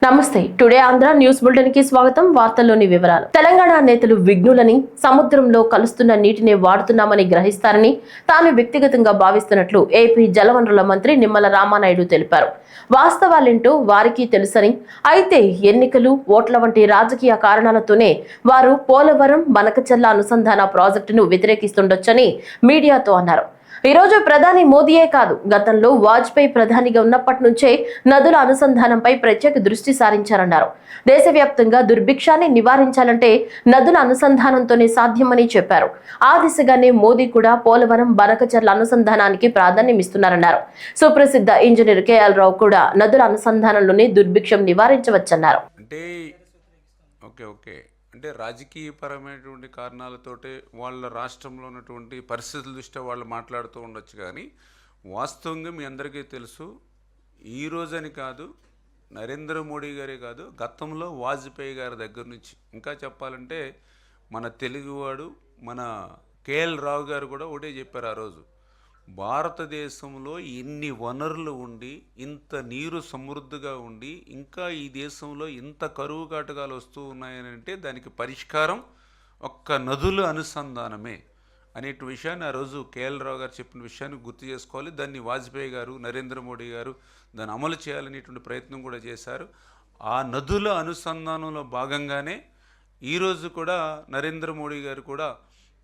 నమస్తే. Today Andhra news bulletin కి స్వాగతం. వార్తల్లోని వివరాలు. తెలంగాణ నేతలు విఘ్నులని, సముద్రంలో కలుస్తున్న నీటిని వాడుతున్నామని గ్రహిస్తారని తాను వ్యక్తిగతంగా భావిస్తున్నట్లు ఏపీ జలవనరుల మంత్రి నిమ్మల రామానాయుడు తెలిపారు. వాస్తవాలేంటో వారికి తెలుసని, అయితే ఎన్నికలు, ఓట్ల వంటి రాజకీయ కారణాలతోనే వారు పోలవరం బనకచెర్ల అనుసంధాన ప్రాజెక్టును వ్యతిరేకిస్తుండొచ్చని మీడియాతో అన్నారు. ఈ రోజు ప్రధాని మోదీయే కాదు, గతంలో వాజ్పేయి ప్రధానిగా ఉన్నప్పటి నుంచే నదుల అనుసంధానంపై ప్రత్యేక దృష్టి సారించారన్నారు. దేశవ్యాప్తంగా దుర్భిక్షాన్ని నివారించాలంటే నదుల అనుసంధానంతోనే సాధ్యమని చెప్పారు. ఆ దిశగానే మోదీ కూడా పోలవరం బనకచెర్ల అనుసంధానానికి ప్రాధాన్యమిస్తున్నారన్నారు. సుప్రసిద్ధ ఇంజనీర్ కేఎల్ రావు కూడా నదుల అనుసంధానంలోనే దుర్భిక్షం నివారించవచ్చన్నారు. అంటే రాజకీయపరమైనటువంటి కారణాలతోటే వాళ్ళ రాష్ట్రంలో ఉన్నటువంటి పరిస్థితుల దృష్ట్యా వాళ్ళు మాట్లాడుతూ ఉండొచ్చు. కానీ వాస్తవంగా మీ అందరికీ తెలుసు, ఈరోజని కాదు, నరేంద్ర మోడీ గారే కాదు, గతంలో వాజ్పేయి గారి దగ్గర నుంచి ఇంకా చెప్పాలంటే మన తెలుగువాడు మన కేఎల్ రావు గారు కూడా ఒకటే చెప్పారు ఆ రోజు. భారతదేశంలో ఇన్ని వనరులు ఉండి, ఇంత నీరు సమృద్ధిగా ఉండి, ఇంకా ఈ దేశంలో ఇంత కరువు కాటకాలు వస్తూ ఉన్నాయని అంటే దానికి పరిష్కారం ఒక్క నదుల అనుసంధానమే అనేటి విషయాన్ని ఆ రోజు కేఎల్ రావు గారు చెప్పిన విషయాన్ని గుర్తు చేసుకోవాలి. దాన్ని వాజ్పేయి గారు, నరేంద్ర మోడీ గారు దాన్ని అమలు చేయాలనేటువంటి ప్రయత్నం కూడా చేశారు. ఆ నదుల అనుసంధానంలో భాగంగానే ఈరోజు కూడా నరేంద్ర మోడీ గారు కూడా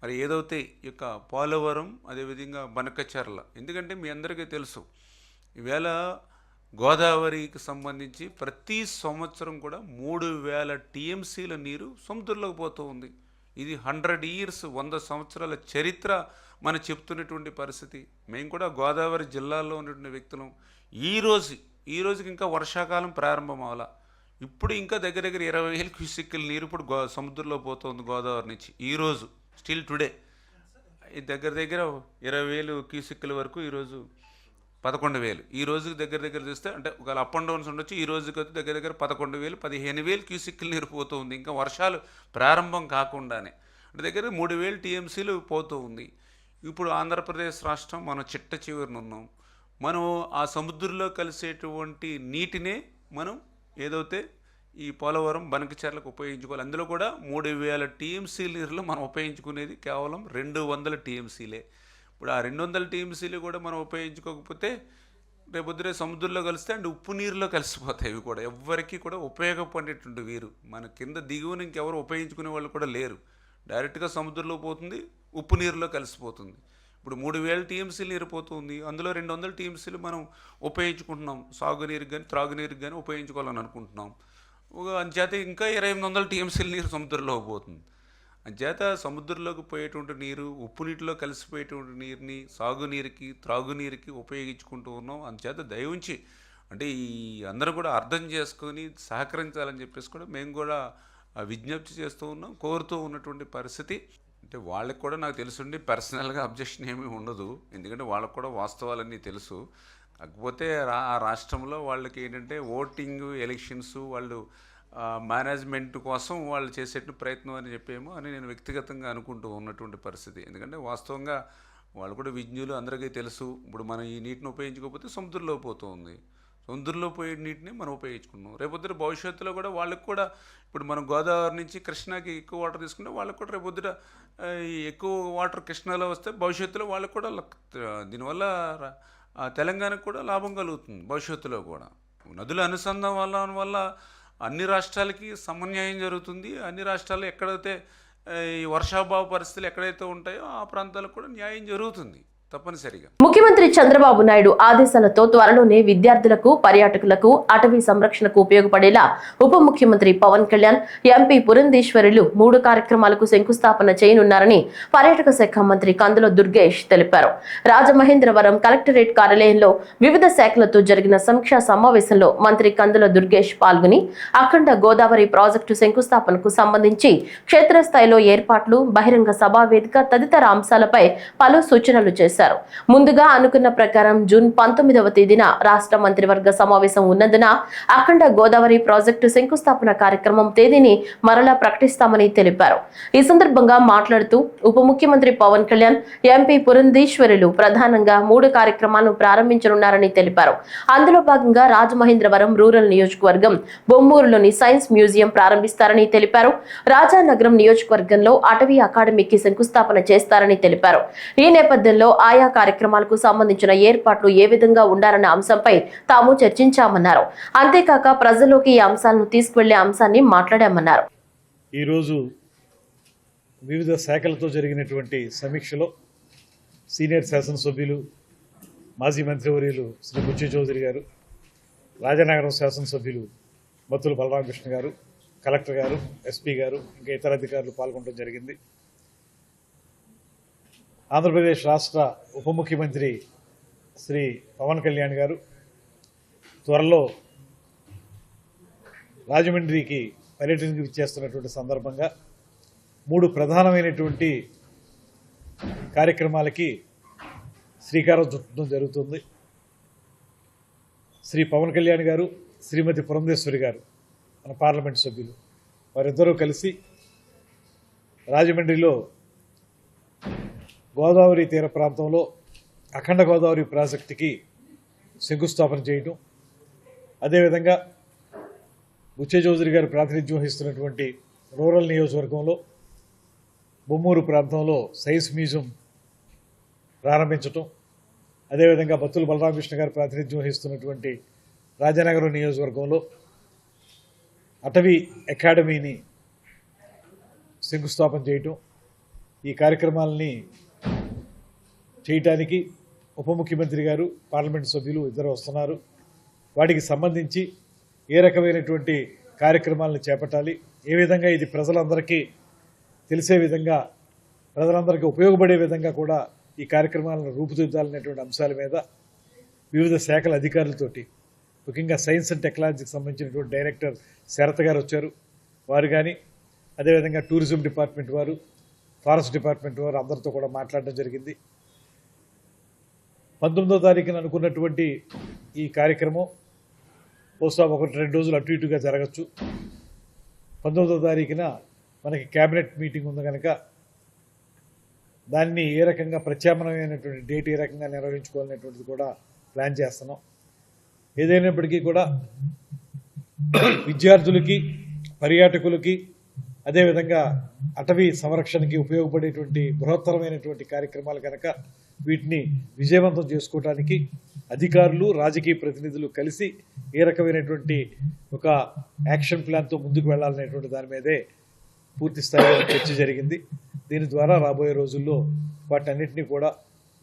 మరి ఏదైతే ఈ యొక్క పోలవరం, అదేవిధంగా బనకచెర్ల, ఎందుకంటే మీ అందరికీ తెలుసు ఈవేళ గోదావరికి సంబంధించి ప్రతి సంవత్సరం కూడా 3000 టీఎంసీల నీరు సముద్రంలోకి పోతూ ఉంది. ఇది 100 years 100 సంవత్సరాల చరిత్ర మనం చెప్తున్నటువంటి పరిస్థితి. మేము కూడా గోదావరి జిల్లాలో ఉన్నటువంటి వ్యక్తులం. ఈ రోజుకి ఇంకా వర్షాకాలం ప్రారంభం అవ్వాల, ఇప్పుడు ఇంకా దగ్గర 20,000 క్యూసెక్కుల నీరు ఇప్పుడు సముద్రంలో పోతుంది గోదావరి నుంచి. ఈరోజు స్టిల్ టుడే దగ్గర 20,000 క్యూసెక్కుల వరకు, ఈరోజు 11,000. ఈ రోజుకి దగ్గర చూస్తే అంటే ఒకవేళ అప్ అండ్ డౌన్స్ ఉండొచ్చు. ఈ రోజుకి దగ్గర 11,000 15,000 క్యూసెక్కుల నీరు పోతూ ఉంది, ఇంకా వర్షాలు ప్రారంభం కాకుండానే. అంటే దగ్గర 3,000 టీఎంసీలు పోతూ ఉంది. ఇప్పుడు ఆంధ్రప్రదేశ్ రాష్ట్రం మనం చిట్ట చివరిన ఉన్నాం. మనం ఆ సముద్రంలో కలిసేటువంటి నీటినే మనం ఏదైతే ఈ పోలవరం బనకచెర్లకు ఉపయోగించుకోవాలి. అందులో కూడా 3,000 టీఎంసీల నీరులో మనం ఉపయోగించుకునేది కేవలం 200 టీఎంసీలే. ఇప్పుడు ఆ 200 టీఎంసీలు కూడా మనం ఉపయోగించుకోకపోతే రేపొద్దునే సముద్రంలో కలిస్తే అండ్ ఉప్పు నీరులో కలిసిపోతాయి. ఇవి కూడా ఎవ్వరికీ కూడా ఉపయోగపడేటువంటి వీరు మన కింద దిగువన ఇంకెవరు ఉపయోగించుకునే వాళ్ళు కూడా లేరు. డైరెక్ట్గా సముద్రంలో పోతుంది, ఉప్పు నీరులో కలిసిపోతుంది. ఇప్పుడు 3,000 టీఎంసీలు నీరు పోతుంది, అందులో 200 టీఎంసీలు మనం ఉపయోగించుకుంటున్నాం. సాగునీరుకి కానీ త్రాగునీరుకి కానీ ఉపయోగించుకోవాలని అనుకుంటున్నాం. అంచేత ఇంకా 2,800 టీఎంసీల నీరు సముద్రంలోకి పోతుంది. అంచేత సముద్రంలోకి పోయేటువంటి నీరు, ఉప్పు నీటిలో కలిసిపోయేటువంటి నీరుని సాగునీరుకి త్రాగునీరుకి ఉపయోగించుకుంటూ ఉన్నాం. అంచేత దయవుంచి అంటే ఈ అందరూ కూడా అర్థం చేసుకొని సహకరించాలని చెప్పేసి కూడా మేము కూడా విజ్ఞప్తి చేస్తూ ఉన్నాం, కోరుతూ ఉన్నటువంటి పరిస్థితి. అంటే వాళ్ళకి కూడా నాకు తెలుసుండి పర్సనల్గా అబ్జెక్షన్ ఏమీ ఉండదు, ఎందుకంటే వాళ్ళకు కూడా వాస్తవాలన్నీ తెలుసు. కాకపోతే ఆ రాష్ట్రంలో వాళ్ళకి ఏంటంటే ఓటింగ్, ఎలక్షన్స్, వాళ్ళు మేనేజ్మెంట్ కోసం వాళ్ళు చేసేట ప్రయత్నం అని చెప్పేమో అని నేను వ్యక్తిగతంగా అనుకుంటూ ఉన్నటువంటి పరిస్థితి. ఎందుకంటే వాస్తవంగా వాళ్ళు కూడా విజ్ఞులు, అందరికీ తెలుసు. ఇప్పుడు మనం ఈ నీటిని ఉపయోగించుకోకపోతే సముద్రంలో పోతూ ఉంది, సముద్రంలో పోయే నీటిని మనం ఉపయోగించుకున్నాం. రేపొద్దున భవిష్యత్తులో కూడా వాళ్ళకి కూడా ఇప్పుడు మనం గోదావరి నుంచి కృష్ణాకి ఎక్కువ వాటర్ తీసుకుంటే వాళ్ళకి కూడా రేపొద్దున ఎక్కువ వాటర్ కృష్ణాలో వస్తే భవిష్యత్తులో వాళ్ళకి కూడా దీనివల్ల తెలంగాణకు కూడా లాభం కలుగుతుంది. భవిష్యత్తులో కూడా నదుల అనుసంధానం వల్ల అన్ని రాష్ట్రాలకి సమన్యాయం జరుగుతుంది. అన్ని రాష్ట్రాలు ఎక్కడైతే ఈ వర్షాభావ పరిస్థితులు ఎక్కడైతే ఉంటాయో ఆ ప్రాంతాలకు కూడా న్యాయం జరుగుతుంది తప్పనిసరిగా. ముఖ్యమంత్రి చంద్రబాబు నాయుడు ఆదేశాలతో త్వరలోనే విద్యార్థులకు, పర్యాటకులకు, అటవీ సంరక్షణకు ఉపయోగపడేలా ఉప ముఖ్యమంత్రి పవన్ కళ్యాణ్, ఎంపీ పురంధేశ్వరులు 3 కార్యక్రమాలకు శంకుస్థాపన చేయనున్నారని పర్యాటక శాఖ మంత్రి కందుల దుర్గేష్ తెలిపారు. రాజమహేంద్రవరం కలెక్టరేట్ కార్యాలయంలో వివిధ శాఖలతో జరిగిన సమీక్షా సమావేశంలో మంత్రి కందుల దుర్గేష్ పాల్గొని అఖండ గోదావరి ప్రాజెక్టు శంకుస్థాపనకు సంబంధించి క్షేత్రస్థాయిలో ఏర్పాట్లు, బహిరంగ సభా వేదిక తదితర అంశాలపై పలు సూచనలు చేశారు. చేశారు. ముందుగా అనుకున్న ప్రకారం జూన్ 19వ తేదీన రాష్ట్ర మంత్రివర్గ సమావేశం ఉన్నందున అఖండ గోదావరి ప్రాజెక్టు శంకుస్థాపన కార్యక్రమం తేదీని మరలా ప్రకటిస్తామని తెలిపారు. ఈ సందర్భంగా మాట్లాడుతూ ఉప ముఖ్యమంత్రి పవన్ కళ్యాణ్, ఎంపీ పురంధేశ్వరులు ప్రధానంగా 3 కార్యక్రమాలను ప్రారంభించనున్నారని తెలిపారు. అందులో భాగంగా రాజమహేంద్రవరం రూరల్ నియోజకవర్గం బొమ్మూరులోని సైన్స్ మ్యూజియం ప్రారంభిస్తారని తెలిపారు. రాజానగరం నియోజకవర్గంలో అటవీ అకాడమీకి శంకుస్థాపన చేస్తారని తెలిపారు. ఈ నేపథ్యంలో ఆయా కార్యక్రమాలకు సంబంధించిన ఏర్పాట్లు ఏ విధంగా ఉండాలన్న అంశంపై తాము చర్చించామన్నారు. అంతేకాక ప్రజల్లోకి ఈ అంశాలను తీసుకువెళ్లే అంశాన్ని మాట్లాడామన్నారు. ఈరోజు వివిధ శాఖలతో జరిగినటువంటి సమీక్షలో సీనియర్ శాసనసభ్యులు మాజీ మంత్రివర్యులు శ్రీ బుచ్చి చౌదరి గారు, రాజనగరం శాసనసభ్యులు మత్తుల బలరామకృష్ణ గారు, కలెక్టర్ గారు, ఎస్పీ గారు, ఇంకా ఇతర అధికారులు పాల్గొనడం జరిగింది. ఆంధ్రప్రదేశ్ రాష్ట్ర ఉప ముఖ్యమంత్రి శ్రీ పవన్ కళ్యాణ్ గారు త్వరలో రాజమండ్రికి పర్యటనకు ఇచ్చేస్తున్నటువంటి సందర్భంగా 3 ప్రధానమైనటువంటి కార్యక్రమాలకి శ్రీకారం చుట్టడం జరుగుతుంది. శ్రీ పవన్ కళ్యాణ్ గారు, శ్రీమతి పురంధేశ్వరి గారు, మన పార్లమెంట్ సభ్యులు, వారిద్దరూ కలిసి రాజమండ్రిలో గోదావరి తీర ప్రాంతంలో అఖండ గోదావరి ప్రాజెక్టుకి శంకుస్థాపన చేయటం, అదేవిధంగా బుచ్చే చౌదరి గారు ప్రాతినిధ్యం వహిస్తున్నటువంటి రూరల్ నియోజకవర్గంలో బొమ్మూరు ప్రాంతంలో సైన్స్ మ్యూజియం ప్రారంభించటం, అదేవిధంగా బత్తుల బలరామకృష్ణ గారు ప్రాతినిధ్యం వహిస్తున్నటువంటి రాజనగరం నియోజకవర్గంలో అటవీ అకాడమీని శంకుస్థాపన చేయటం, ఈ కార్యక్రమాలని చేయటానికి ఉప ముఖ్యమంత్రి గారు, పార్లమెంటు సభ్యులు ఇద్దరు వస్తున్నారు. వాటికి సంబంధించి ఏ రకమైనటువంటి కార్యక్రమాలను చేపట్టాలి, ఏ విధంగా ఇది ప్రజలందరికీ తెలిసే విధంగా, ప్రజలందరికీ ఉపయోగపడే విధంగా కూడా ఈ కార్యక్రమాలను రూపుదిద్దాలనేటువంటి అంశాల మీద వివిధ శాఖల అధికారులతోటి, ముఖ్యంగా సైన్స్ అండ్ టెక్నాలజీకి సంబంధించినటువంటి డైరెక్టర్ శరత్ గారు వచ్చారు. వారు కానీ, అదేవిధంగా టూరిజం డిపార్ట్మెంట్ వారు, ఫారెస్ట్ డిపార్ట్మెంట్ వారు అందరితో కూడా మాట్లాడడం జరిగింది. 19వ తారీఖున అనుకున్నటువంటి ఈ కార్యక్రమం బహుశా 1-2 రోజులు అటు ఇటుగా జరగచ్చు. 19వ తారీఖున మనకి క్యాబినెట్ మీటింగ్ ఉంది కనుక దాన్ని ఏ రకంగా ప్రత్యామ్నాయమైనటువంటి డేట్ ఏ రకంగా నిర్వహించుకోవాలనేటువంటిది కూడా ప్లాన్ చేస్తున్నాం. ఏదైనప్పటికీ కూడా విద్యార్థులకి, పర్యాటకులకి, అదేవిధంగా అటవీ సంరక్షణకి ఉపయోగపడేటువంటి బృహత్తరమైనటువంటి కార్యక్రమాలు కనుక వీటిని విజయవంతం చేసుకోవడానికి అధికారులు, రాజకీయ ప్రతినిధులు కలిసి ఏ రకమైనటువంటి ఒక యాక్షన్ ప్లాన్తో ముందుకు వెళ్ళాలనేటువంటి దాని మీదే పూర్తి స్థాయిలో చర్చ జరిగింది. దీని ద్వారా రాబోయే రోజుల్లో వాటన్నిటినీ కూడా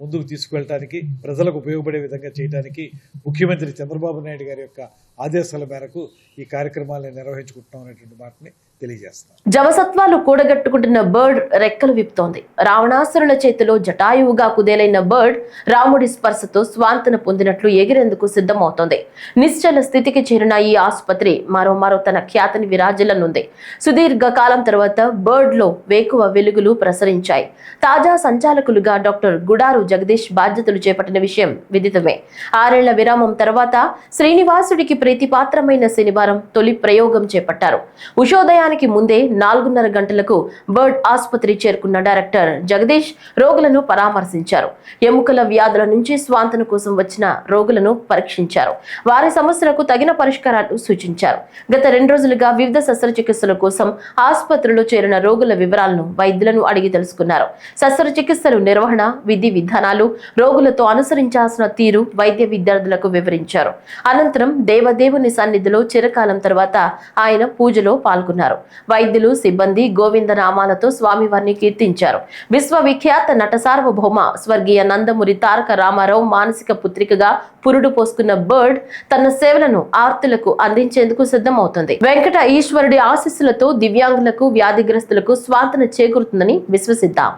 ముందుకు తీసుకువెళ్ళటానికి, ప్రజలకు ఉపయోగపడే విధంగా చేయడానికి ముఖ్యమంత్రి చంద్రబాబు నాయుడు గారి యొక్క ఆదేశాల మేరకు ఈ కార్యక్రమాలను నిర్వహించుకుంటున్నాం అనేటువంటి మాటని తెలియజేస్తాం. జవసత్వాలు కూడగట్టుకుంటున్న బర్డ్ రెక్కలు విప్పుతోంది. రావణాసురుల చేతిలో జటాయువుగా కుదేలైన బర్డ్ రాముడి స్పర్శతో స్వాంతన పొందినట్లు ఎగిరేందుకు సిద్ధమవుతోంది. నిశ్చల స్థితికి చేరిన ఈ ఆసుపత్రి మరో తన ఖ్యాతిని విరాజిల్లనుంది. సుదీర్ఘ కాలం తర్వాత బర్డ్ లో వేకువ వెలుగులు ప్రసరించాయి. తాజా సంచాలకులుగా డాక్టర్ గుడారు జగదీష్ బాధ్యతలు చేపట్టిన విషయం విదితమే. 6 ఏళ్ల విరామం తర్వాత శ్రీనివాసుడికి ప్రీతిపాత్రమైన శనివారం తొలి ప్రయోగం చేపట్టారు. ఉషోదయానికి ముందే 4:30 గంటలకు బర్డ్ ఆసుపత్రి చేరుకున్న డైరెక్టర్ జగదీష్ రోగులను పరామర్శించారు. ఎముకల వ్యాధుల నుంచి స్వాంతన కోసం వచ్చిన రోగులను పరీక్షించారు. వారి సమస్యలకు తగిన పరిష్కారాలు సూచించారు. గత 2 రోజులుగా వివిధ శస్త్రచికిత్సల కోసం ఆసుపత్రిలో చేరిన రోగుల వివరాలను వైద్యులను అడిగి తెలుసుకున్నారు. శస్త్రచికిత్సలు నిర్వహణ, విధి విధానాలు, రోగులతో అనుసరించాల్సిన తీరు వైద్య విద్యార్థులకు వివరించారు. అనంతరం దేవదేవుని సన్నిధిలో చిరకాలం తర్వాత ఆయన పూజలో పాల్గొన్నారు. వైద్యులు, సిబ్బంది గోవింద నామాలతో స్వామివారిని కీర్తించారు. విశ్వవిఖ్యాత నట సార్వభౌమ స్వర్గీయ నందమూరి తారక రామారావు మానసిక పుత్రికగా పురుడు పోసుకున్న బర్డ్ తన సేవలను ఆర్తులకు అందించేందుకు సిద్ధమవుతుంది. వెంకట ఈశ్వరుడి ఆశీస్సులతో దివ్యాంగులకు, వ్యాధిగ్రస్తులకు స్వాంతన చేకూరుతుందని విశ్వసిద్దాం.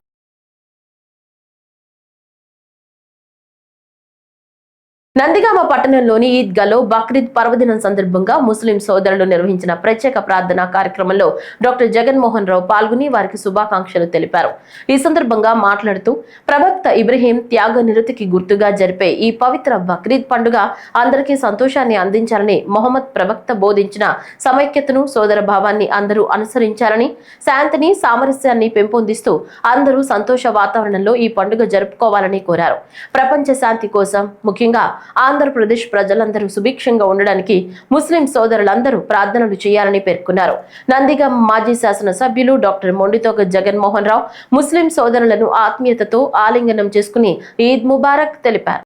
నందిగామ పట్టణంలోని ఈద్గాలో బక్రీద్ పర్వదినం సందర్భంగా ముస్లిం సోదరులు నిర్వహించిన ప్రత్యేక ప్రార్థనా కార్యక్రమంలో డాక్టర్ జగన్మోహన్ రావు పాల్గొని వారికి శుభాకాంక్షలు తెలిపారు. ఈ సందర్భంగా మాట్లాడుతూ ప్రవక్త ఇబ్రహీం త్యాగ నిరతికి గుర్తుగా జరిపే ఈ పవిత్ర బక్రీద్ పండుగ అందరికీ సంతోషాన్ని అందించాలని, మొహమ్మద్ ప్రవక్త బోధించిన సమైక్యతను, సోదర భావాన్ని అందరూ అనుసరించాలని, శాంతిని, సామరస్యాన్ని పెంపొందిస్తూ అందరూ సంతోష వాతావరణంలో ఈ పండుగ జరుపుకోవాలని కోరారు. ప్రపంచ శాంతి కోసం, ముఖ్యంగా ఆంధ్రప్రదేశ్ ప్రజలందరూ సుభిక్షంగా ఉండడానికి ముస్లిం సోదరులందరూ ప్రార్థనలు చేయాలని పేర్కొన్నారు. నందిగామ మాజీ శాసన సభ్యులు డాక్టర్ మొండితోగ జగన్మోహన్ రావు ముస్లిం సోదరులను ఆత్మీయతతో ఆలింగనం చేసుకుని ఈద్ ముబారక్ తెలిపారు.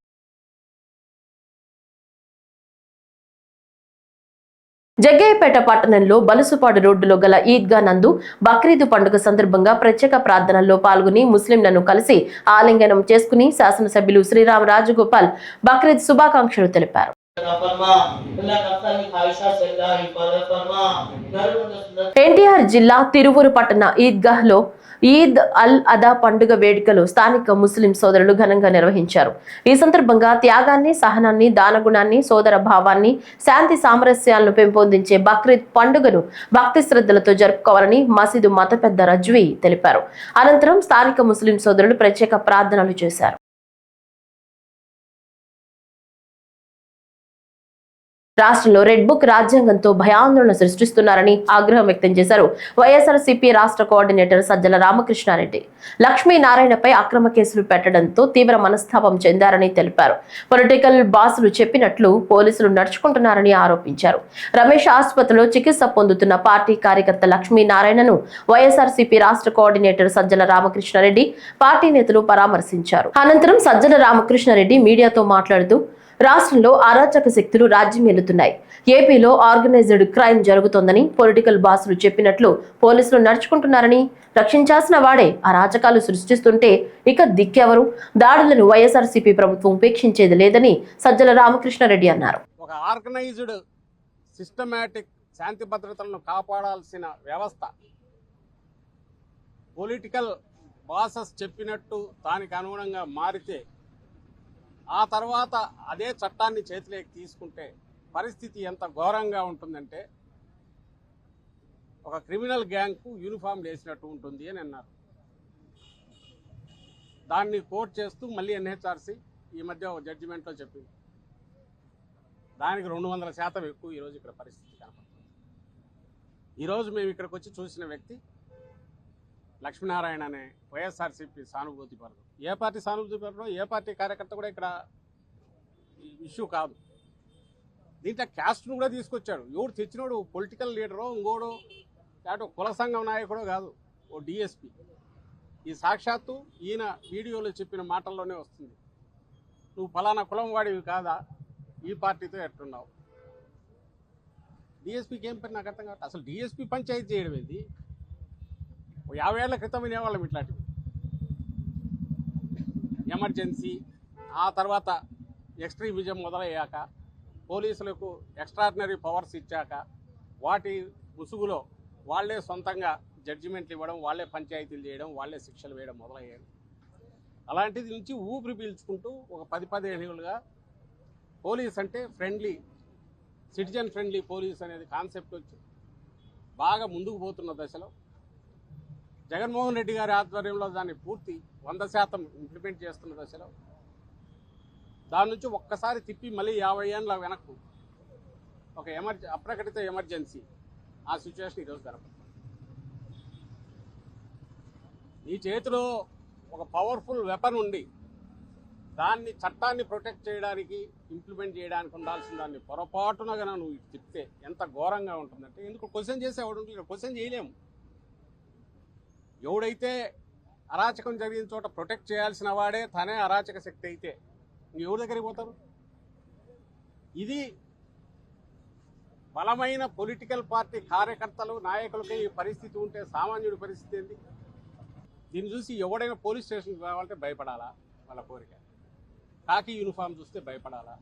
జగ్గయ్యపేట పట్టణంలో బలుసుపాడు రోడ్డులో గల ఈద్గా నందు బక్రీద్ పండుగ సందర్భంగా ప్రత్యేక ప్రార్థనల్లో పాల్గొని ముస్లింలను కలిసి ఆలింగనం చేసుకుని శాసనసభ్యులు శ్రీరామ్ రాజగోపాల్ బక్రీద్ శుభాకాంక్షలు తెలిపారు. ఎన్టీఆర్ జిల్లా తిరువూరు పట్టణ ఈద్గాహ్లో ఈద్ అల్ అదా పండుగ వేడుకలు స్థానిక ముస్లిం సోదరులు ఘనంగా నిర్వహించారు. ఈ సందర్భంగా త్యాగాన్ని, సహనాన్ని, దానగుణాన్ని, సోదర భావాన్ని, శాంతి సామరస్యాలను పెంపొందించే బక్రీద్ పండుగను భక్తి శ్రద్ధలతో జరుపుకోవాలని మసీదు మత పెద్ద రజ్వీ తెలిపారు. అనంతరం స్థానిక ముస్లిం సోదరులు ప్రత్యేక ప్రార్థనలు చేశారు. రాష్ట్రంలో రెడ్ బుక్ రాజ్యాంగంతో భయాందోళన సృష్టిస్తున్నారని ఆగ్రహం వ్యక్తం చేశారు వైఎస్ఆర్సీపీ రాష్ట్ర కోఆర్డినేటర్ సజ్జల రామకృష్ణారెడ్డి. లక్ష్మీనారాయణపై అక్రమ కేసులు పెట్టడంతో తీవ్ర మనస్తాపం చెందారని తెలిపారు. పొలిటికల్ బాసులు చెప్పినట్లు పోలీసులు నడుచుకుంటున్నారని ఆరోపించారు. రమేష్ ఆసుపత్రిలో చికిత్స పొందుతున్న పార్టీ కార్యకర్త లక్ష్మీనారాయణను వైఎస్ఆర్సీపీ రాష్ట్ర కోఆర్డినేటర్ సజ్జల రామకృష్ణారెడ్డి, పార్టీ నేతలు పరామర్శించారు. అనంతరం సజ్జల రామకృష్ణారెడ్డి మీడియాతో మాట్లాడుతూ రాష్ట్రంలో అరాచక శక్తులు రాజ్యమేలుతున్నాయి. ఏపీలో ఆర్గనైజ్డ్ క్రైమ్ జరుగుతోందని పొలిటికల్ బాసులు చెప్పినట్లు పోలీసులు నడుచుకుంటున్నారని, రక్షించాల్సిన వాడే అరాచకాలు సృష్టిస్తుంటే ఇక దిక్కెవరు? దాడులను వైఎస్ఆర్సీపీ ప్రభుత్వం ఉపేక్షించేది లేదని సజ్జల రామకృష్ణారెడ్డి అన్నారు. ఒక ఆర్గనైజ్డ్ సిస్టమాటిక్ శాంతి భద్రతలను కాపాడాల్సిన వ్యవస్థ పొలిటికల్ బాసెస్ చెప్పినట్టు దానికి అనుగుణంగా మారితే, ఆ తర్వాత అదే చట్టాన్ని చేతిలోకి తీసుకుంటే పరిస్థితి ఎంత ఘోరంగా ఉంటుందంటే ఒక క్రిమినల్ గ్యాంగ్కు యూనిఫామ్ వేసినట్టు ఉంటుంది అని అన్నారు. దాన్ని కోట్ చేస్తూ మళ్ళీ ఎన్హెచ్ఆర్సీ ఈ మధ్య ఒక జడ్జిమెంట్లో చెప్పింది. దానికి 200% ఎక్కువ ఈరోజు ఇక్కడ పరిస్థితి కనపడుతుంది. ఈరోజు మేము ఇక్కడికి వచ్చి చూసిన వ్యక్తి లక్ష్మీనారాయణ అనే వైఎస్ఆర్సీపీ సానుభూతి పరుడు. ఏ పార్టీ సానుభూతి పరుడో, ఏ పార్టీ కార్యకర్త కూడా ఇక్కడ ఇష్యూ కాదు. దీంట్లో క్యాస్ట్ను కూడా తీసుకొచ్చాడు. ఎవడు తెచ్చినోడు పొలిటికల్ లీడరో, ఇంకోడో, అటు కుల సంఘం నాయకుడో కాదు, ఓ డిఎస్పీ. ఈ సాక్షాత్తు ఈయన వీడియోలో చెప్పిన మాటల్లోనే వస్తుంది. నువ్వు ఫలానా కులం వాడివి కాదా, ఈ పార్టీతో ఎట్టున్నావు? డిఎస్పీకి ఏం పని నాకు అర్థం కావట్లేదు. అసలు డిఎస్పీ పంచాయతీ చేయడం ఏంది? 50 ఏళ్ల క్రితం వినేవాళ్ళం ఇట్లాంటివి. ఎమర్జెన్సీ, ఆ తర్వాత ఎక్స్ట్రీమిజం మొదలయ్యాక, పోలీసులకు ఎక్స్ట్రాడినరీ పవర్స్ ఇచ్చాక, వాటి ముసుగులో వాళ్లే సొంతంగా జడ్జిమెంట్లు ఇవ్వడం, వాళ్లే పంచాయతీలు చేయడం, వాళ్లే శిక్షలు వేయడం మొదలయ్యాయి. అలాంటిది నుంచి ఊపిరి పీల్చుకుంటూ ఒక 10-15 ఏళ్ళుగా పోలీస్ అంటే ఫ్రెండ్లీ, సిటిజన్ ఫ్రెండ్లీ పోలీస్ అనేది కాన్సెప్ట్ వచ్చి బాగా ముందుకు పోతున్న దశలో జగన్మోహన్ రెడ్డి గారి ఆధ్వర్యంలో దాన్ని పూర్తి 100% ఇంప్లిమెంట్ చేస్తున్న దశలో దాని నుంచి ఒక్కసారి తిప్పి మళ్ళీ 50 ఏళ్ళ వెనక్కు ఒక అప్రకటిత ఎమర్జెన్సీ, ఆ సిచ్యువేషన్ ఈరోజు జరగదు. నీ చేతిలో ఒక పవర్ఫుల్ వెపన్ ఉండి దాన్ని చట్టాన్ని ప్రొటెక్ట్ చేయడానికి, ఇంప్లిమెంట్ చేయడానికి ఉండాల్సిన దాన్ని పొరపాటున కనుక నువ్వు తిప్పితే ఎంత ఘోరంగా ఉంటుందంటే, ఎందుకు క్వశ్చన్ చేసేవాడు ఉంటుంది, క్వశ్చన్ చేయలేము. ఎవడైతే అరాచకం జరిగిన చోట ప్రొటెక్ట్ చేయాల్సిన వాడే తనే అరాచక శక్తి అయితే ఎవరి దగ్గరికి పోతారు? ఇది బలమైన పొలిటికల్ పార్టీ కార్యకర్తలు, నాయకులకి ఈ పరిస్థితి ఉంటే సామాన్యుడి పరిస్థితి ఏంటి? దీన్ని చూసి ఎవడైనా పోలీస్ స్టేషన్కి రావాలంటే భయపడాలా? వాళ్ళ కోరిక. కాకి యూనిఫామ్ చూస్తే భయపడాలా?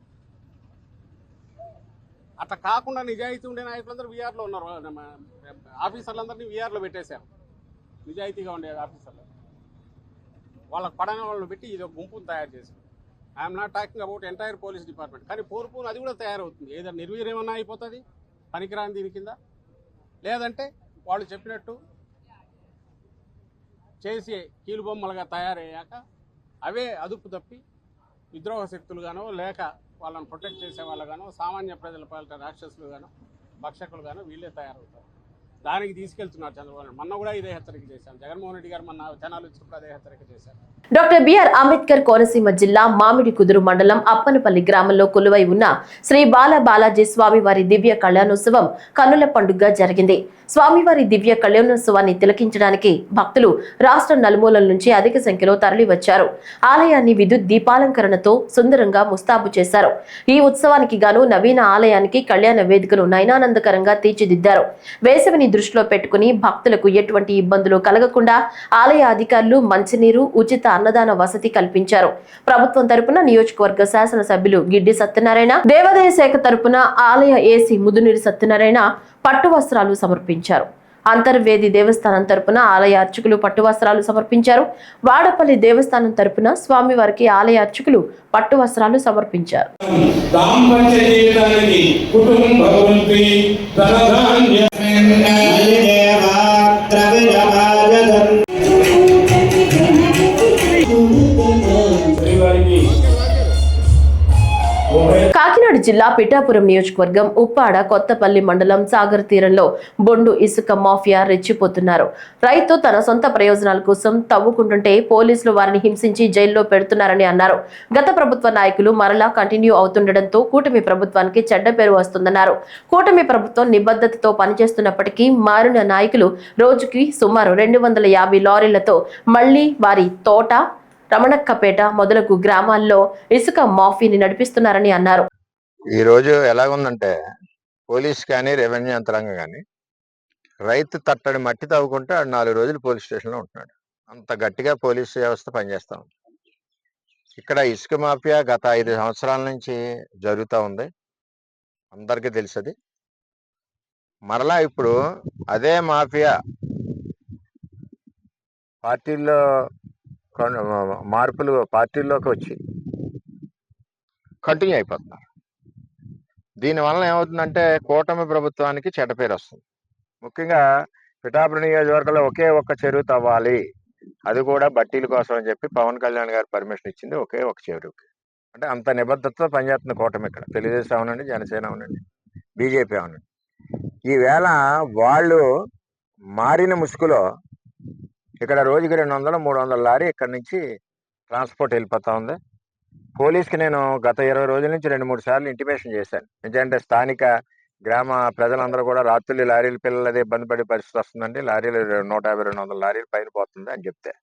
అట్లా కాకుండా నిజాయితీ ఉండే నాయకులందరూ వీఆర్లో ఉన్నారు. ఆఫీసర్లందరినీ వీఆర్లో పెట్టేశారు. నిజాయితీగా ఉండే ఆఫీసర్లు వాళ్ళకు పడని వాళ్ళని పెట్టి ఇది ఒక గుంపును తయారు చేశారు. I'm not talking about entire police department. కానీ పోరుపోను అది కూడా తయారవుతుంది. ఏదో నిర్వీర్యమన్నా అయిపోతుంది పనికిరాని దీని కింద, లేదంటే వాళ్ళు చెప్పినట్టు చేసి కీలుబొమ్మలుగా తయారయ్యాక అవే అదుపు తప్పి విద్రోహ శక్తులుగానో లేక వాళ్ళని ప్రొటెక్ట్ చేసే వాళ్ళగానో సామాన్య ప్రజల పాలిట రాక్షసులుగానో భక్షకులుగానో వీళ్ళే తయారవుతారు. దానికి తీసుకెళ్తున్నారు చంద్రబాబు నాయుడు. మొన్న కూడా ఇదే హెచ్చరిక చేశారు. జగన్మోహన్ రెడ్డి గారు మొన్న జనాలు ఇచ్చినప్పుడు అదే హెచ్చరిక చేశారు. డాక్టర్ బిఆర్ అంబేద్కర్ కోనసీమ జిల్లా మామిడి కుదురు మండలం అప్పనపల్లి గ్రామంలో కొలువై ఉన్న శ్రీ బాలాజీ స్వామివారి దివ్య కళ్యాణోత్సవం కన్నుల పండుగగా జరిగింది. స్వామివారి దివ్య కళ్యాణోత్సవాన్ని తిలకించడానికి భక్తులు రాష్ట్ర నలుమూలల నుంచి అధిక సంఖ్యలో తరలి వచ్చారు. ఆలయాన్ని విద్యుత్ దీపాలంకరణతో సుందరంగా ముస్తాబు చేశారు. ఈ ఉత్సవానికి గాను నవీన ఆలయానికి కళ్యాణ వేదికను నయనానందకరంగా తీర్చిదిద్దారు. వేసవిని దృష్టిలో పెట్టుకుని భక్తులకు ఎటువంటి ఇబ్బందులు కలగకుండా ఆలయ అధికారులు మంచినీరు, ఉచిత అన్నదాన వసతి కల్పించారు. ప్రభుత్వం తరపున నియోజకవర్గ శాసనసభ్యులు గిడ్డి సత్యనారాయణ, దేవాదాయ శాఖ తరపున ఆలయ ఏసీ ముదునీరు సత్యనారాయణ పట్టు వస్త్రాలు సమర్పించారు. అంతర్వేది దేవస్థానం తరపున ఆలయ అర్చకులు పట్టు వస్త్రాలు సమర్పించారు. వాడపల్లి దేవస్థానం తరపున స్వామివారికి ఆలయ అర్చకులు పట్టు వస్త్రాలు సమర్పించారు. కాకినాడ జిల్లా పిఠాపురం నియోజకవర్గం ఉప్పాడ కొత్తపల్లి మండలం సాగర్ తీరంలో బొండు ఇసుక మాఫియా రెచ్చిపోతున్నారు. రైతు తన సొంత ప్రయోజనాల కోసం తవ్వుకుంటుంటే పోలీసులు వారిని హింసించి జైల్లో పెడుతున్నారని అన్నారు. గత ప్రభుత్వ నాయకులు మరలా కంటిన్యూ అవుతుండటంతో కూటమి ప్రభుత్వానికి చెడ్డ పేరు వస్తుందన్నారు. కూటమి ప్రభుత్వం నిబద్ధతతో పనిచేస్తున్నప్పటికీ మారిన నాయకులు రోజుకి సుమారు 250 లారీలతో మళ్లీ వారి తోట, రమణక్కపేట మొదలగు గ్రామాల్లో ఇసుక మాఫీని నడిపిస్తున్నారని అన్నారు. ఈ రోజు ఎలాగుందంటే పోలీస్ కానీ రెవెన్యూ యంత్రాంగం కానీ రైతు తట్టడి మట్టి తవ్వుకుంటే 4 రోజులు పోలీస్ స్టేషన్లో ఉంటున్నాడు. అంత గట్టిగా పోలీసు వ్యవస్థ పనిచేస్తా ఉంది. ఇక్కడ ఇసుక మాఫియా గత 5 సంవత్సరాల నుంచి జరుగుతూ ఉంది, అందరికీ తెలుసది. మరలా ఇప్పుడు అదే మాఫియా పార్టీల్లో మార్పులు పార్టీల్లోకి వచ్చి కంటిన్యూ అయిపోతున్నారు. దీనివల్ల ఏమవుతుందంటే కూటమి ప్రభుత్వానికి చెడ్డ పేరు వస్తుంది. ముఖ్యంగా పిఠాపురం నియోజకవర్గంలో ఒకే ఒక్క చెరువు తవ్వాలి, అది కూడా బట్టీల కోసం అని చెప్పి పవన్ కళ్యాణ్ గారు పర్మిషన్ ఇచ్చింది ఒకే ఒక చెరువుకి. అంటే అంత నిబద్ధతతో పనిచేస్తుంది కూటమి. ఇక్కడ తెలుగుదేశం అవునండి, జనసేన అవునండి, బీజేపీ అవునండి. ఈవేళ వాళ్ళు మారిన ముసుగులో ఇక్కడ రోజుకి 200-300 లారీ ఇక్కడ నుంచి ట్రాన్స్పోర్ట్ వెళ్ళిపోతా ఉంది. పోలీస్కి నేను గత 20 రోజుల నుంచి 2-3 సార్లు ఇంటిమేషన్ చేశాను. ఎందుకంటే స్థానిక గ్రామ ప్రజలందరూ కూడా రాత్రులు లారీల పిల్లలు అదే ఇబ్బంది పడే పరిస్థితి వస్తుందండి, లారీలు 150-200 లారీలు పైన పోతుంది అని చెప్తే,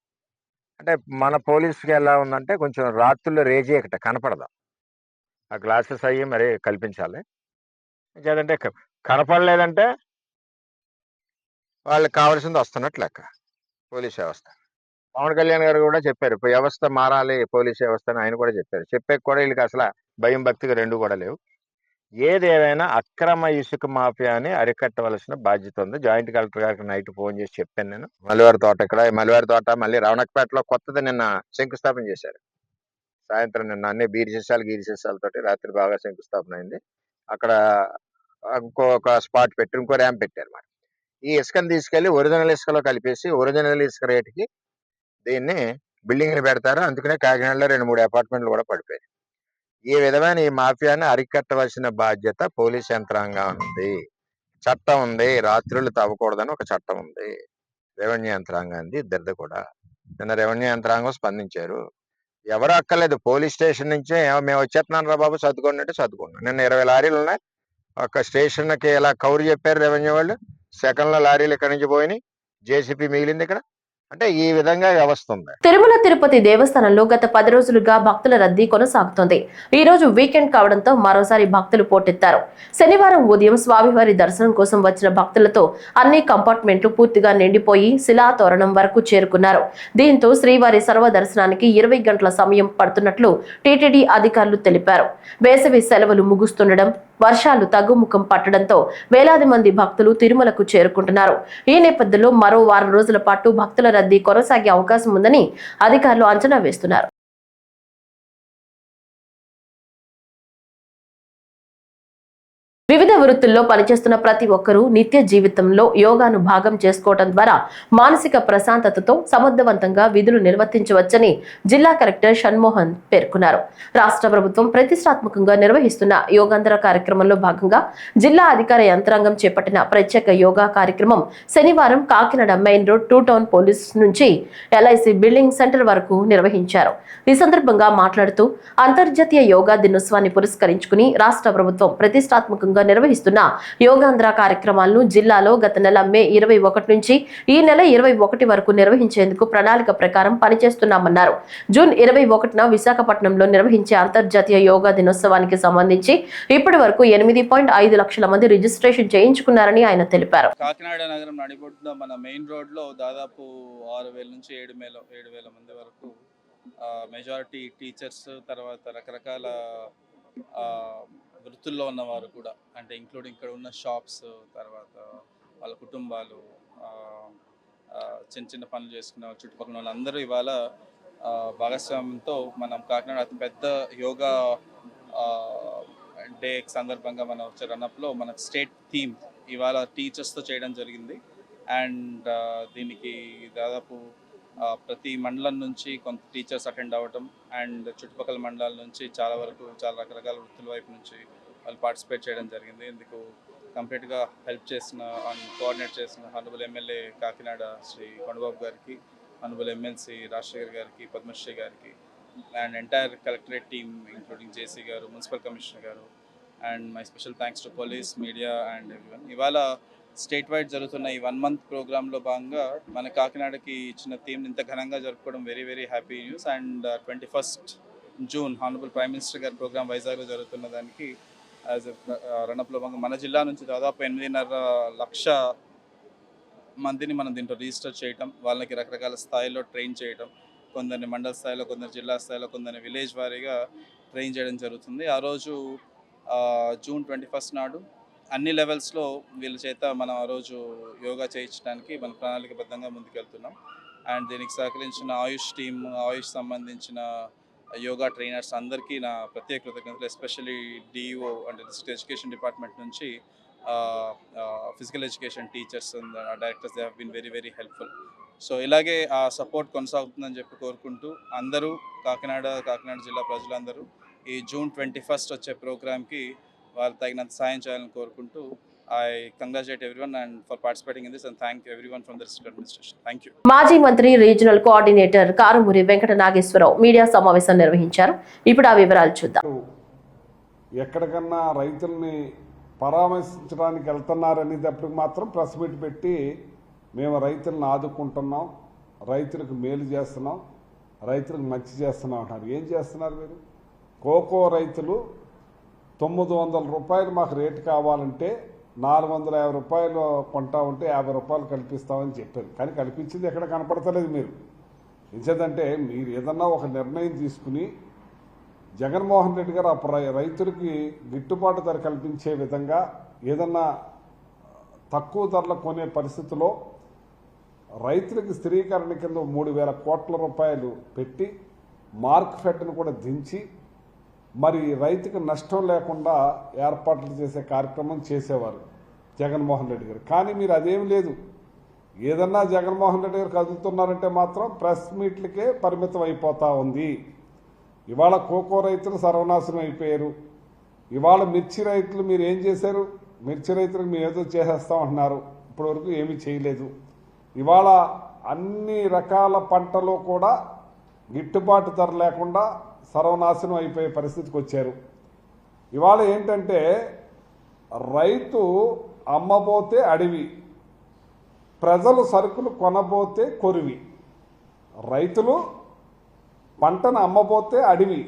అంటే మన పోలీసుకి ఎలా ఉందంటే కొంచెం రాత్రుల్లో రేజీ ఇక్కడ కనపడదు. ఆ గ్లాసెస్ అయ్యి మరి కల్పించాలి. ఇంకేదంటే కనపడలేదంటే వాళ్ళకి కావాల్సింది వస్తున్నట్లు లెక్క పోలీస్ వ్యవస్థ. పవన్ కళ్యాణ్ గారు కూడా చెప్పారు వ్యవస్థ మారాలి, పోలీస్ వ్యవస్థ అని ఆయన కూడా చెప్పారు. చెప్పే కూడా వీళ్ళకి అసలు భయం భక్తిగా 2 కూడా లేవు. ఏదేమైనా అక్రమ ఇసుక మాఫియాని అరికట్టవలసిన బాధ్యత ఉంది. జాయింట్ కలెక్టర్ గారికి నైట్ ఫోన్ చేసి చెప్పాను నేను. మలివారి తోట, ఇక్కడ మలివారి తోట, మళ్ళీ రవణక్కపేటలో కొత్తది నిన్న శంకుస్థాపన చేశారు. సాయంత్రం నిన్న అన్ని గీరిశేషాలతోటి రాత్రి బాగా శంకుస్థాపన అయింది. అక్కడ ఇంకొక స్పాట్ పెట్టి ఇంకో ర్యాంప్ పెట్టారు. మరి ఈ ఇసుకని తీసుకెళ్లి ఒరిజినల్ ఇసుకలో కలిపేసి ఒరిజినల్ ఇసుక రేటుకి దీన్ని బిల్డింగ్లు పెడతారు. అందుకనే కాకినాడలో 2-3 అపార్ట్మెంట్లు కూడా పడిపోయాయి. ఈ విధమైన ఈ మాఫియాని అరికట్టవలసిన బాధ్యత పోలీస్ యంత్రాంగం ఉంది. చట్టం ఉంది, రాత్రులు తవ్వకూడదని ఒక చట్టం ఉంది. రెవెన్యూ యంత్రాంగాన్ని ఇద్దరిది కూడా. నిన్న రెవెన్యూ యంత్రాంగం స్పందించారు. ఎవరు అక్కర్లేదు, పోలీస్ స్టేషన్ నుంచే మేము వచ్చేస్తున్నాను రా బాబు సర్దుకోండి అంటే సర్దుకున్నాం. నిన్న 20 లారీలు ఉన్నాయి. ఒక స్టేషన్కి ఇలా కౌరు చెప్పారు రెవెన్యూ వాళ్ళు. సెకండ్లో లారీలు ఇక్కడి నుంచి పోయినాయి, జేసీపీ మిగిలింది ఇక్కడ. అంటే ఈ విధంగా వ్యవస్థ ఉంది. తిరుమల తిరుపతి దేవస్థానంలో గత 10 రోజులుగా భక్తుల రద్దీ కొనసాగుతోంది. ఈ రోజు వీకెండ్ కావడంతో మరోసారి భక్తులు పోటెత్తారు. శనివారం ఉదయం స్వామివారి దర్శనం కోసం వచ్చిన భక్తులతో అన్ని కంపార్ట్మెంట్లు పూర్తిగా నిండిపోయి శిలాతోరణం వరకు చేరుకున్నారు. దీంతో శ్రీవారి సర్వ దర్శనానికి 20 గంటల సమయం పడుతున్నట్లు టీటీడీ అధికారులు తెలిపారు. వేసవి సెలవులు ముగుస్తుండడం, వర్షాలు తగ్గుముఖం పట్టడంతో వేలాది మంది భక్తులు తిరుమలకు చేరుకుంటున్నారు. ఈ నేపథ్యంలో మరో వారం రోజుల పాటు భక్తుల రద్దీ కొనసాగే అవకాశం ఉందని అధికారులు అంచనా వేస్తున్నారు. వివిధ వృత్తుల్లో పనిచేస్తున్న ప్రతి ఒక్కరూ నిత్య జీవితంలో యోగాను భాగం చేసుకోవడం ద్వారా మానసిక ప్రశాంతతతో సమర్థవంతంగా విధులు నిర్వర్తించవచ్చని జిల్లా కలెక్టర్ షణ్మోహన్ పేర్కొన్నారు. రాష్ట్ర ప్రభుత్వం ప్రతిష్టాత్మకంగా నిర్వహిస్తున్న యోగాంధ్ర కార్యక్రమంలో భాగంగా జిల్లా అధికార యంత్రాంగం చేపట్టిన ప్రత్యేక యోగా కార్యక్రమం శనివారం Kakinada main road 2 town police నుంచి LIC బిల్డింగ్ సెంటర్ వరకు నిర్వహించారు. ఈ సందర్భంగా మాట్లాడుతూ అంతర్జాతీయ యోగా దినోత్సవాన్ని పురస్కరించుకుని రాష్ట్ర ప్రభుత్వం ప్రతిష్టాత్మకంగా నిర్వహిస్తున్న యోగాంధ్ర కార్యక్రమాలను జిల్లాలో గత నెల మే 21 నుంచి ఈ నెల 21 వరకు నిర్వహించేందుకు ప్రణాళిక ప్రకారం పనిచేస్తున్నామన్నారు. జూన్ 21న విశాఖపట్నంలో నిర్వహించే అంతర్జాతీయ యోగా దినోత్సవానికి సంబంధించి ఇప్పటి వరకు 8.5 లక్షల మంది రిజిస్ట్రేషన్ చేయించుకున్నారని ఆయన తెలిపారు. కాకినాడ నగరం నడిబొడ్డున మన మెయిన్ రోడ్లో దాదాపు 6,000 నుంచి 7,000 మంది వరకు మెజారిటీ టీచర్స్, తర్వాత రకరకాల వృత్తుల్లో ఉన్నవారు కూడా, అంటే ఇంక్లూడింగ్ ఇక్కడ ఉన్న షాప్స్, తర్వాత వాళ్ళ కుటుంబాలు, చిన్న చిన్న పనులు చేసుకున్న చుట్టుపక్కల వాళ్ళందరూ ఇవాళ భాగస్వామ్యంతో మనం కాకినాడ అతిపెద్ద యోగా డే సందర్భంగా మనం వచ్చే రన్అప్లో మనకు స్టేట్ థీమ్ ఇవాళ టీచర్స్తో చేయడం జరిగింది. అండ్ దీనికి దాదాపు ప్రతి మండలం నుంచి కొంత టీచర్స్ అటెండ్ అవ్వటం, అండ్ చుట్టుపక్కల మండలాల నుంచి చాలా రకరకాల వృత్తుల వైపు నుంచి వాళ్ళు పార్టిసిపేట్ చేయడం జరిగింది. ఇందుకు కంప్లీట్గా హెల్ప్ చేసిన అండ్ కోఆర్డినేట్ చేసిన హానరబుల్ ఎమ్మెల్యే కాకినాడ శ్రీ కొండబాబు గారికి, హానరబుల్ ఎమ్మెల్సీ రాజశేఖర్ గారికి, పద్మశ్రీ గారికి, and entire collectorate team including JC గారు, మున్సిపల్ కమిషనర్ గారు, and my special thanks to police, media and everyone. ఇవాళ స్టేట్ వైడ్ జరుగుతున్న ఈ 1 మంత్ ప్రోగ్రాంలో భాగంగా మన కాకినాడకి ఇచ్చిన థీమ్ని ఇంత ఘనంగా జరుపుకోవడం very happy news. And 21 June honourable prime minister గారి ప్రోగ్రాం వైజాగ్లో జరుగుతున్న దానికి యాజ్ రన్అప్లో భాగంగా మన జిల్లా నుంచి దాదాపు 8.5 లక్ష మందిని మనం దీంట్లో రిజిస్టర్ చేయటం, వాళ్ళకి రకరకాల స్థాయిలో ట్రైన్ చేయటం, కొందరిని మండల స్థాయిలో, కొందరు జిల్లా స్థాయిలో, కొందరిని విలేజ్ వారీగా ట్రైన్ చేయడం జరుగుతుంది. ఆ రోజు జూన్ 21 నాడు అన్ని లెవెల్స్లో వీళ్ళ చేత మనం ఆ రోజు యోగా చేయించడానికి మన ప్రణాళికబద్ధంగా ముందుకెళ్తున్నాం. అండ్ దీనికి సహకరించిన ఆయుష్ టీమ్, ఆయుష్ సంబంధించిన యోగా ట్రైనర్స్ అందరికీ నా ప్రత్యేక కృతజ్ఞతలు. ఎస్పెషల్లీ DEO అంటే డిస్ట్రిక్ట్ ఎడ్యుకేషన్ డిపార్ట్మెంట్ నుంచి physical education teachers and directors, they have been very helpful. So ఇలాగే ఆ సపోర్ట్ కొనసాగుతుందని చెప్పి కోరుకుంటూ అందరూ కాకినాడ జిల్లా ప్రజలందరూ ఈ జూన్ 21 వచ్చే ప్రోగ్రామ్కి వాళ్ళు తగినంత సాయం చేయాలని కోరుకుంటూ I congratulate everyone and for participating in this and thank everyone from the district administration. Thank you. మాజీ మంత్రి regional coordinator Karumuri Venkata Nageswararao media సమావేశం నిర్వహించారు. ఇప్పుడు ఆ వివరాలు చూద్దాం. ఎక్కడికన్నా రైతుల్ని పరామర్శించడానికి వెళ్తున్నారనేటప్పటికి మాత్రం ప్రెస్ మీట్ పెట్టి మేము రైతులను ఆదుకుంటున్నాం, రైతులకు మేలు చేస్తున్నాం, రైతులకు మంచి చేస్తున్నాం అంటారు. ఏం చేస్తున్నారు మీరు? కోకో రైతులు 900 రూపాయలు మాకు రేటు కావాలంటే 450 రూపాయలు కొంటా ఉంటే 50 రూపాయలు కల్పిస్తామని చెప్పారు. కానీ కల్పించింది ఎక్కడ కనపడతలేదు. మీరు ఎందుకంటే మీరు ఏదన్నా ఒక నిర్ణయం తీసుకుని జగన్మోహన్ రెడ్డి గారు రైతులకి గిట్టుబాటు ధర కల్పించే విధంగా ఏదన్నా తక్కువ ధరలో కొనే పరిస్థితిలో రైతులకి స్థిరీకరణ కింద 3,000 కోట్ల రూపాయలు పెట్టి మార్కెట్ను కూడా దించి మరి రైతుకు నష్టం లేకుండా ఏర్పాట్లు చేసే కార్యక్రమం చేసేవారు జగన్మోహన్ రెడ్డి గారు. కానీ మీరు అదేం లేదు. ఏదన్నా జగన్మోహన్ రెడ్డి గారు కదులుతున్నారంటే మాత్రం ప్రెస్ మీట్లకే పరిమితం అయిపోతూ ఉంది. ఇవాళ కోకో రైతులు సర్వనాశనం అయిపోయారు. ఇవాళ మిర్చి రైతులు మీరు ఏం చేశారు? మిర్చి రైతులకు మీరు ఏదో చేసేస్తామంటున్నారు, ఇప్పటివరకు ఏమీ చేయలేదు. ఇవాళ అన్ని రకాల పంటలు కూడా గిట్టుబాటు ధర లేకుండా సర్వనాశనం అయిపోయే పరిస్థితికి వచ్చారు. ఇవాళ ఏంటంటే రైతు అమ్మబోతే అడవి, ప్రజలు సరుకులు కొనబోతే కొరివి. రైతులు పంటను అమ్మబోతే అడవి,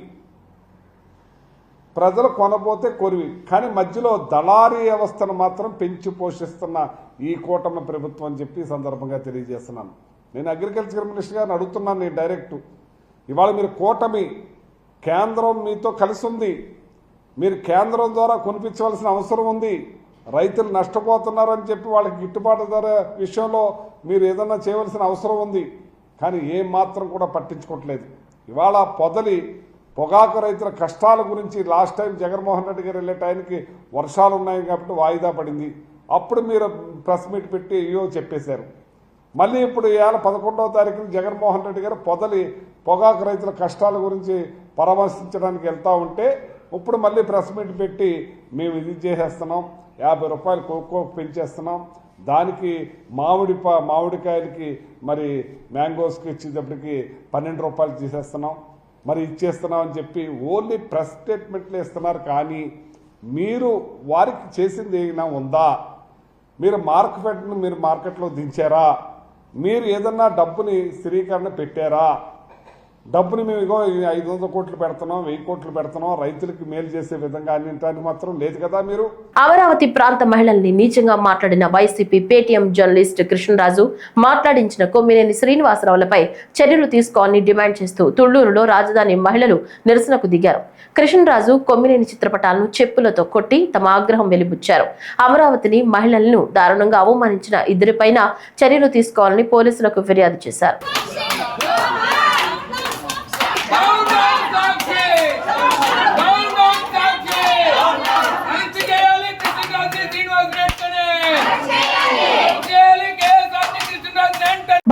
ప్రజలు కొనబోతే కొరివి. కానీ మధ్యలో దళారీ వ్యవస్థను మాత్రం పెంచి పోషిస్తున్న ఈ కూటమి ప్రభుత్వం అని చెప్పి సందర్భంగా తెలియజేస్తున్నాను. నేను అగ్రికల్చర్ మినిస్టర్ గారిని అడుగుతున్నాను. నేను డైరెక్ట్ ఇవాళ మీరు కూటమి కేంద్రం మీతో కలిసి ఉంది, మీరు కేంద్రం ద్వారా కొనిపించవలసిన అవసరం ఉంది. రైతులు నష్టపోతున్నారని చెప్పి వాళ్ళకి గిట్టుబాటు ధర విషయంలో మీరు ఏదన్నా చేయవలసిన అవసరం ఉంది. కానీ ఏం మాత్రం కూడా పట్టించుకోవట్లేదు. ఇవాళ పొదలి పొగాకు రైతుల కష్టాల గురించి లాస్ట్ టైం జగన్మోహన్ రెడ్డి గారు వెళ్ళే టైంకి వర్షాలు ఉన్నాయి కాబట్టి వాయిదా పడింది. అప్పుడు మీరు ప్రెస్ మీట్ పెట్టి అయ్యో చెప్పేశారు. మళ్ళీ ఇప్పుడు ఇవాళ 11వ తారీఖున జగన్మోహన్ రెడ్డి గారు పొగాకు రైతుల కష్టాల గురించి పరామర్శించడానికి వెళ్తూ ఉంటే ఇప్పుడు మళ్ళీ ప్రెస్ మీట్ పెట్టి మేము ఇది చేసేస్తున్నాం, 50 రూపాయలు కోకో పెంచేస్తున్నాం, దానికి మామిడికాయలకి మరి మ్యాంగోస్కి ఇచ్చేటప్పటికి 12 రూపాయలు తీసేస్తున్నాం, మరి ఇచ్చేస్తున్నాం అని చెప్పి ఓన్లీ ప్రెస్ స్టేట్మెంట్లు ఇస్తున్నారు. కానీ మీరు వారికి చేసింది ఏమైనా ఉందా? మీరు మార్కెట్లో దించారా? మీరు ఏదన్నా డబ్బుని స్థిరీకరణ పెట్టారా? డబ్బుని మేము ఇగో 500 కోట్లు పెడుతున్నాం, 1000 కోట్లు పెడుతున్నాం, రైతులకి మేలు చేసే విధంగా అన్నింటానికి మాత్రం లేదు కదా. మీరు అమరావతి ప్రాంత మహిళల్ని నీచంగా మాట్లాడిన వైసీపీ పేటీఎం జర్నలిస్ట్ కృష్ణరాజు మాట్లాడించిన కొమ్మినేని శ్రీనివాసరావులపై చర్యలు తీసుకోవాలని డిమాండ్ చేస్తూ తుళ్లూరులో రాజధాని మహిళలు నిరసనకు దిగారు. కృష్ణరాజు కొమ్మినేని చిత్రపటాలను చెప్పులతో కొట్టి తమ ఆగ్రహం వెలిబుచ్చారు. అమరావతిని మహిళలను దారుణంగా అవమానించిన ఇద్దరిపైన చర్యలు తీసుకోవాలని పోలీసులకు ఫిర్యాదు చేశారు.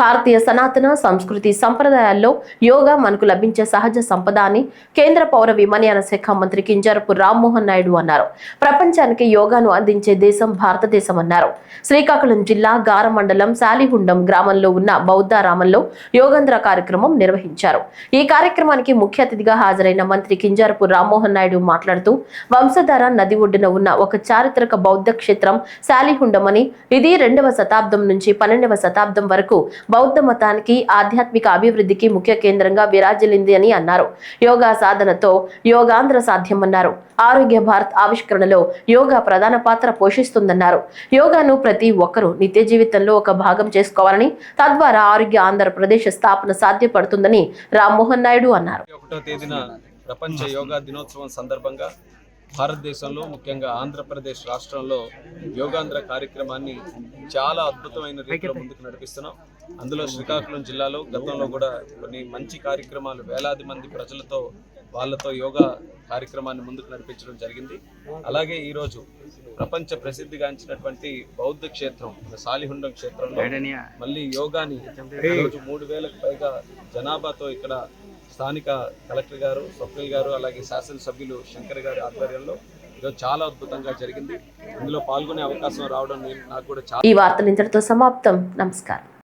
భారతీయ సనాతన సంస్కృతి సంప్రదాయాల్లో యోగా మనకు లభించే సహజ సంపద అని కేంద్ర పౌర విమానయాన శాఖ మంత్రి కింజరపు రామ్మోహన్ నాయుడు అన్నారు. ప్రపంచానికి యోగాను అందించే దేశం భారతదేశం అన్నారు. శ్రీకాకుళం జిల్లా గార మండలం శాలిహుండం గ్రామంలో ఉన్న బౌద్ధారామంలో యోగాంధ్ర కార్యక్రమం నిర్వహించారు. ఈ కార్యక్రమానికి ముఖ్య అతిథిగా హాజరైన మంత్రి కింజరపు రామ్మోహన్ నాయుడు మాట్లాడుతూ వంశధార నది ఒడ్డున ఉన్న ఒక చారిత్రక బౌద్ధ క్షేత్రం శాలిహుండం అని, ఇది 2వ శతాబ్దం నుంచి 12వ శతాబ్దం వరకు బౌద్ధ మతానికి ఆధ్యాత్మిక అభివృద్ధికి ముఖ్య కేంద్రంగా విరాజిల్లింది అని అన్నారు. యోగా సాధనతో యోగాంధ్ర సాధ్యమన్నారు. ఆరోగ్య భారత్ ఆవిష్కరణలో యోగా ప్రధాన పాత్ర పోషిస్తుందన్నారు. యోగాను ప్రతి ఒక్కరూ నిత్య జీవితంలో ఒక భాగం చేసుకోవాలని, తద్వారా ఆరోగ్య ఆంధ్రప్రదేశ్ స్థాపన సాధ్యపడుతుందని రామ్మోహన్ నాయుడు అన్నారు. 1వ తేదీన ప్రపంచ యోగా దినోత్సవం సందర్భంగా భారతదేశంలో ముఖ్యంగా ఆంధ్రప్రదేశ్ రాష్ట్రంలో యోగాంధ్ర కార్యక్రమాన్ని చాలా అద్భుతమైన రీతిలో ముందుకు నడిపిస్తున్నాం. అందులో శ్రీకాకుళం జిల్లాలో గతంలో కూడా కొన్ని మంచి కార్యక్రమాలు వేలాది మంది ప్రజలతో వాళ్ళతో యోగా కార్యక్రమాన్ని ముందుకు నడిపించడం జరిగింది. అలాగే ఈరోజు ప్రపంచ ప్రసిద్ధిగాంచినటువంటి బౌద్ధ క్షేత్రం శాలిహుండం క్షేత్రంలో మళ్ళీ యోగాని ఈరోజు 3000కు పైగా జనాభాతో ఇక్కడ స్థానిక కలెక్టర్ గారు, స్వప్నిల్ గారు, అలాగే శాసనసభ్యులు శంకర్ గారి ఆధ్వర్యంలో ఈరోజు చాలా అద్భుతంగా జరిగింది. ఇందులో పాల్గొనే అవకాశం రావడం నాకు కూడా ఈ వార్తలు ఇంతటితో సమాప్తం. నమస్కారం.